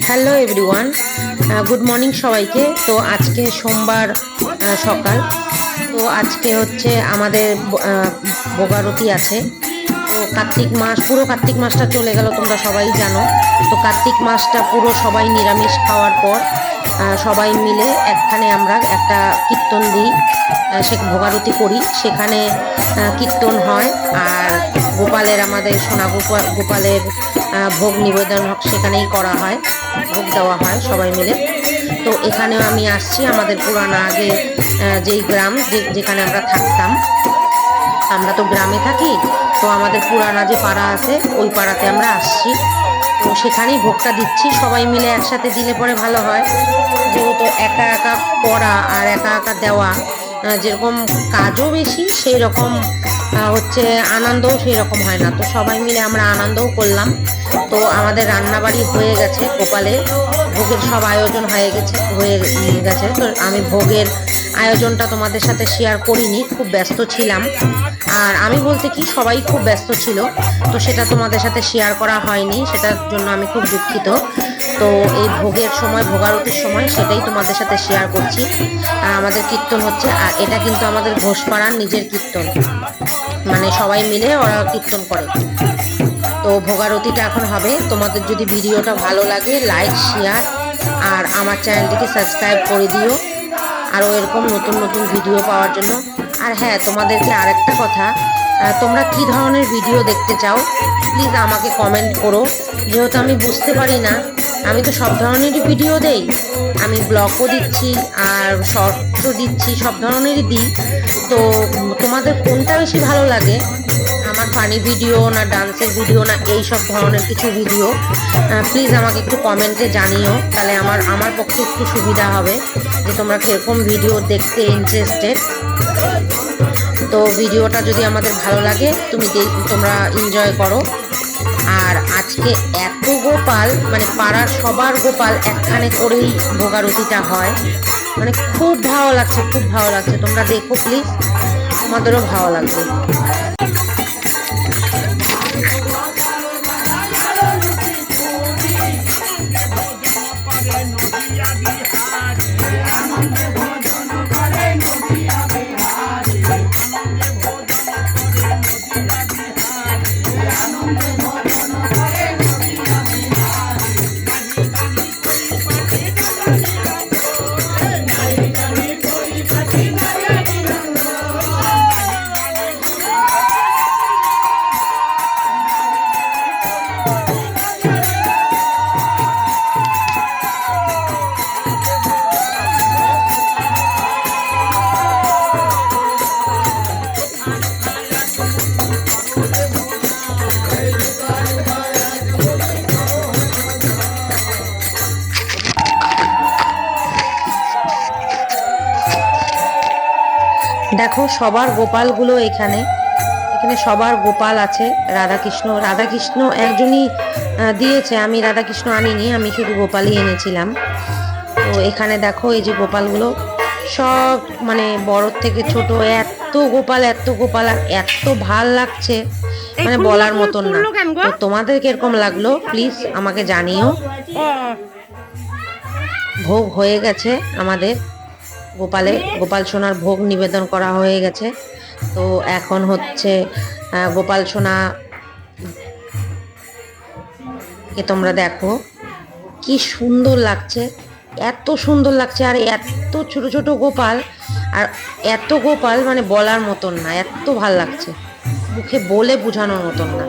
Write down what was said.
Hello everyone, good morning সবাইকে। তো আজকে সোমবার সকাল। তো আজকে হচ্ছে আমাদের ভোগারতি আছে। তো কার্তিক মাস, পুরো কার্তিক মাসটা চলে গেল, তোমরা সবাই জানো। তো কার্তিক মাসটা পুরো সবাই নিরামিষ খাওয়ার পর সবাই মিলে একখানে আমরা একটা কীর্তন দিই, সে ভোগারতি করি। সেখানে কীর্তন হয় আর গোপালের, আমাদের সোনা গোপালের ভোগ নিবেদন সেখানেই করা হয়, ভোগ দেওয়া হয় সবাই মিলে। তো এখানেও আমি আসছি, আমাদের পুরানো আগে যেই গ্রাম যেখানে আমরা থাকতাম, আমরা তো গ্রামে থাকি, তো আমাদের পুরানা যে পাড়া আছে ওই পাড়াতে আমরা আসছি। তো সেখানেই ভোগটা দিচ্ছি, সবাই মিলে একসাথে দিলে পরে ভালো হয়। যেহেতু একা একা করা আর একা একা দেওয়া, যেরকম কাজও বেশি সেই রকম হচ্ছে আনন্দও সেই রকম হয় না। তো সবাই মিলে আমরা আনন্দও করলাম। তো আমাদের রান্নাবাড়ি হয়ে গেছে, গোপালের ভোগের সব আয়োজন হয়ে গেছে। তো আমি ভোগের আয়োজনটা তোমাদের সাথে শেয়ার করিনি, খুব ব্যস্ত ছিলাম। আর আমি বলতে কি, সবাই খুব ব্যস্ত ছিল, তো সেটা তোমাদের সাথে শেয়ার করা হয়নি, সেটার জন্য আমি খুব দুঃখিত। তো এই ভোগের সময়, ভোগারতির সময় সেটাই তোমাদের সাথে শেয়ার করছি। আমাদের কীর্তন হচ্ছে, আর এটা কিন্তু আমাদের ঘোষপাড়ার নিজের কীর্তন, মানে সবাই মিলে ওরা কীর্তন করে। তো ভোগারতিটা এখন হবে। তোমাদের যদি ভিডিওটা ভালো লাগে, লাইক, শেয়ার আর আমার চ্যানেলটিকে সাবস্ক্রাইব করে দিও আরও এরকম নতুন নতুন ভিডিও পাওয়ার জন্য। আর হ্যাঁ, তোমাদেরকে আরেকটা কথা, তোমরা কি ধরনের ভিডিও দেখতে চাও প্লিজ আমাকে কমেন্ট করো। যেহেতু আমি বুঝতে পারি না, আমি তো সব ধরনেরই ভিডিও দেই, আমি ব্লগও দিচ্ছি আর শর্টসও দিচ্ছি, সব ধরনেরই দিই। তো তোমাদের কোনটা বেশি ভালো লাগে, আমার ফানি ভিডিও না ডান্সের ভিডিও না এই সব ধরনের কিছু ভিডিও, প্লিজ আমাকে একটু কমেন্টে জানিও, তাহলে আমার পক্ষে একটু সুবিধা হবে যে তোমরা কীরকম ভিডিও দেখতে ইন্টারেস্টেড। তো ভিডিওটা যদি আমাদের ভালো লাগে তোমরা এনজয় করো। আর আজকে এত গোপাল, মানে পাড়ার সবার গোপাল একখানে করেই ভোগারতিটা হয়, মানে খুব ভালো লাগছে, খুব ভালো লাগছে। তোমরা দেখো প্লিজ, তোমাদেরও ভালো লাগবে। দেখো সবার গোপালগুলো এখানে সবার গোপাল আছে। রাধাকৃষ্ণ একজনই দিয়েছে, আমি রাধাকৃষ্ণ আনিনি, আমি শুধু গোপালই এনেছিলাম। তো এখানে দেখো এই যে গোপালগুলো সব, মানে বড় থেকে ছোট, এত গোপাল আর এত ভাল লাগছে, মানে বলার মতন না। তো তোমাদের কিরকম লাগলো প্লিজ আমাকে জানিও। ভোগ হয়ে গেছে আমাদের, গোপাল সোনার ভোগ নিবেদন করা হয়ে গেছে। তো এখন হচ্ছে গোপাল সোনা কে তোমরা দেখো কি সুন্দর লাগছে, এত সুন্দর লাগছে। আর এত ছোট ছোট গোপাল, আর এত গোপাল মানে বলার মতন না, এত ভাল লাগছে, মুখে বলে বোঝানোর মতন না।